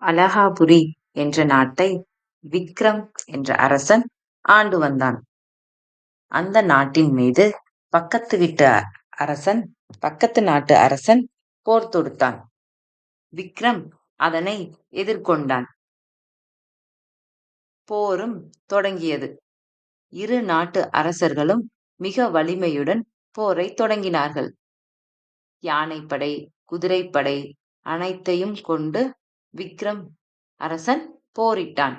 அலகாபுரி என்ற நாட்டை விக்ரம் என்ற அரசன் ஆண்டு வந்தான். அந்த நாட்டின் மீது பக்கத்து வீட்டு அரசன் பக்கத்து நாட்டு அரசன் போர் தொடுத்தான். விக்ரம் அதனை எதிர்கொண்டான். போரும் தொடங்கியது. இரு நாட்டு அரசர்களும் மிக வலிமையுடன் போரைத் தொடங்கினார்கள். யானைப்படை, குதிரைப்படை அனைத்தையும் கொண்டு விக்ரம் அரசன் போரிட்டான்.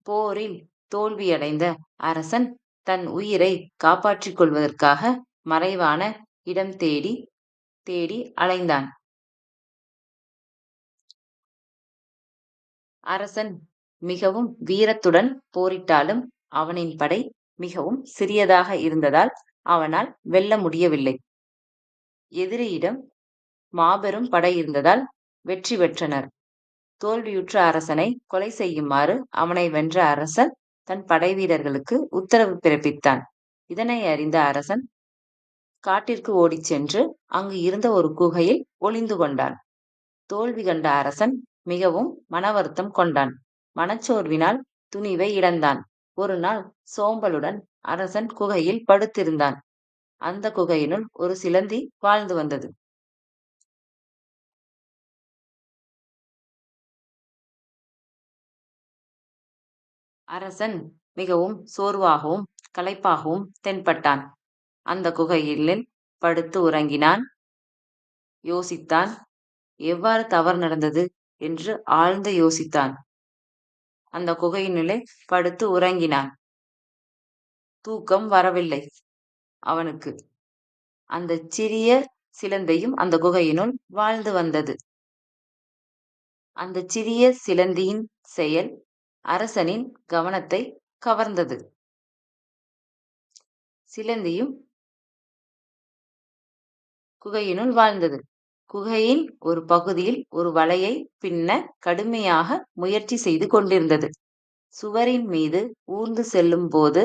போரில் தோல்வியடைந்த அரசன் தன் உயிரை காப்பாற்றிக் கொள்வதற்காக மறைவான இடம் தேடி தேடி அலைந்தான். அரசன் மிகவும் வீரத்துடன் போரிட்டாலும் அவனின் படை மிகவும் சிறியதாக இருந்ததால் அவனால் வெல்ல முடியவில்லை. எதிரியிடம் மாபெரும் படை இருந்ததால் வெற்றி பெற்றனர். தோல்வியுற்ற அரசனை கொலை செய்யுமாறு அவனை வென்ற அரசன் தன் படைவீரர்களுக்கு உத்தரவு பிறப்பித்தான். இதனை அறிந்த அரசன் காட்டிற்கு ஓடிச் சென்று அங்கு இருந்த ஒரு குகையில் ஒளிந்து கொண்டான். தோல்வி கண்ட அரசன் மிகவும் மனவருத்தம் கொண்டான். மனச்சோர்வினால் துணிவை இழந்தான். ஒரு நாள் சோம்பலுடன் அரசன் குகையில் படுத்திருந்தான். அந்த குகையினுள் ஒரு சிலந்தி வாழ்ந்து வந்தது. அரசன் மிகவும் சோர்வாகவும் களைப்பாகவும் தென்பட்டான். அந்த குகையில் படுத்து உறங்கினான். யோசித்தான். எவ்வாறு தவறு நடந்தது என்று ஆழ்ந்து யோசித்தான். அந்த குகையினுள்ளே படுத்து உறங்கினான். தூக்கம் வரவில்லை அவனுக்கு. அந்த சிறிய சிலந்தையும் அந்த குகையினுள் வாழ்ந்து வந்தது. அந்த சிறிய சிலந்தியின் செயல் அரசனின் கவனத்தை கவர்ந்தது. சிலந்தியும் குகையினுள் வாழ்ந்தது. குகையின் ஒரு பகுதியில் ஒரு வலையை பின்ன கடுமையாக முயற்சி செய்து கொண்டிருந்தது. சுவரின் மீது ஊர்ந்து செல்லும் போது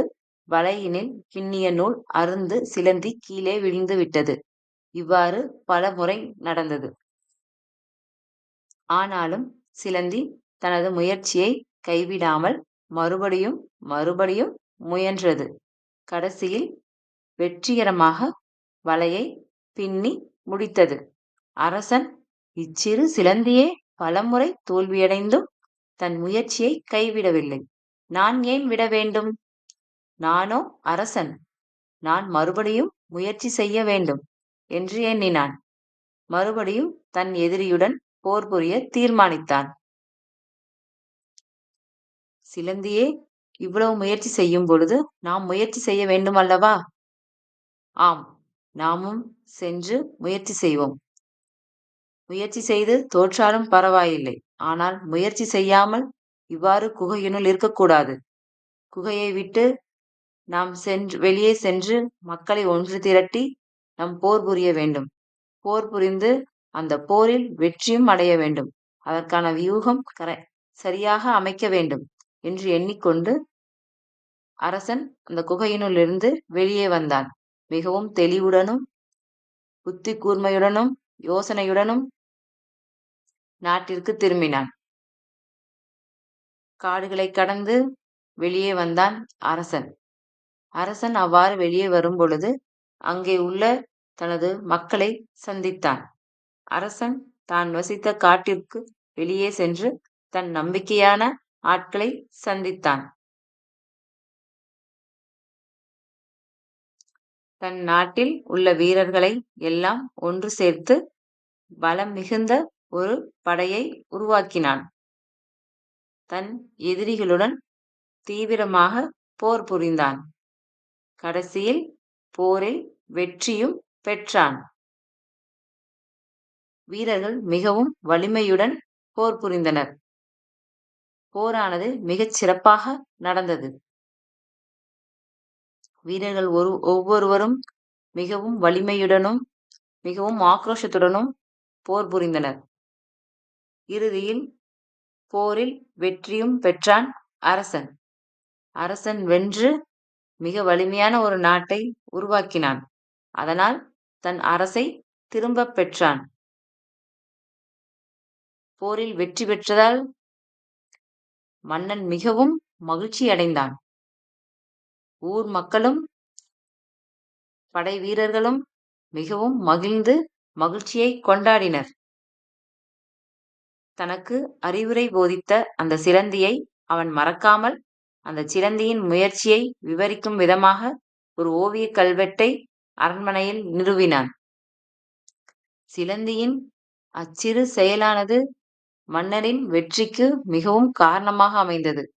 வலையினில் பின்னிய நூல் அறுந்து சிலந்தி கீழே விழுந்து விட்டது. இவ்வாறு பல முறை நடந்தது. ஆனாலும் சிலந்தி தனது முயற்சியை கைவிடாமல் மறுபடியும் மறுபடியும் முயன்றது. கடைசியில் வெற்றிகரமாக வலையை பின்னி முடித்தது. அரசன் இச்சிறு சிலந்தியே பலமுறை தோல்வியடைந்தும் தன் முயற்சியை கைவிடவில்லை. நான் ஏன் விட வேண்டும்? நானோ அரசன். நான் மறுபடியும் முயற்சி செய்ய வேண்டும் என்று எண்ணினான். மறுபடியும் தன் எதிரியுடன் போர் புரிய தீர்மானித்தான். சிலந்தியே, இவ்வளவு முயற்சி செய்யும் பொழுது நாம் முயற்சி செய்ய வேண்டும் அல்லவா? ஆம், நாமும் சென்று முயற்சி செய்வோம். முயற்சி செய்து தோற்றாலும் பரவாயில்லை. ஆனால் முயற்சி செய்யாமல் இவ்வாறு குகையினுள் இருக்கக்கூடாது. குகையை விட்டு நாம் வெளியே சென்று மக்களை ஒன்று திரட்டி நாம் போர் புரிய வேண்டும். போர் புரிந்து அந்த போரில் வெற்றியும் அடைய வேண்டும். அதற்கான வியூகம் சரியாக அமைக்க வேண்டும் என்று எண்ணிக்கொண்டு அரசன் அந்த குகையினுள் இருந்து வெளியே வந்தான். மிகவும் தெளிவுடனும் புத்தி கூர்மையுடனும் யோசனையுடனும் நாட்டிற்கு திரும்பினான். காடுகளை கடந்து வெளியே வந்தான் அரசன். அரசன் அவ்வாறு வெளியே வரும் பொழுது அங்கே உள்ள தனது மக்களை சந்தித்தான். அரசன் தான் வசித்த காட்டிற்கு வெளியே சென்று தன் நம்பிக்கையான ஆட்களை சந்தித்தான். தன் நாட்டில் உள்ள வீரர்களை எல்லாம் ஒன்று சேர்த்து பலம் மிகுந்த ஒரு படையை உருவாக்கினான். தன் எதிரிகளுடன் தீவிரமாக போர் புரிந்தான். கடைசியில் போரில் வெற்றியும் பெற்றான். வீரர்கள் மிகவும் வலிமையுடன் போர் புரிந்தனர். போரானது மிகச் சிறப்பாக நடந்தது. வீரர்கள் ஒவ்வொருவரும் மிகவும் வலிமையுடனும் மிகவும் ஆக்ரோஷத்துடனும் போர் புரிந்தனர். இறுதியில் போரில் வெற்றியும் பெற்றான் அரசன். அரசன் வென்று மிக வலிமையான ஒரு நாட்டை உருவாக்கினான். அதனால் தன் அரசை திரும்பப் பெற்றான். போரில் வெற்றி பெற்றதால் மன்னன் மிகவும் மகிழ்ச்சி அடைந்தான். ஊர் மக்களும் படை வீரர்களும் மிகவும் மகிழ்ந்து மகிழ்ச்சியை கொண்டாடினர். தனக்கு அறிவுரை போதித்த அந்த சிலந்தியை அவன் மறக்காமல் அந்த சிலந்தியின் முயற்சியை விவரிக்கும் விதமாக ஒரு ஓவியக் கல்வெட்டை அரண்மனையில் நிறுவினான். சிலந்தியின் அச்சிறு செயலானது மன்னரின் வெற்றிக்கு மிகவும் காரணமாக அமைந்தது.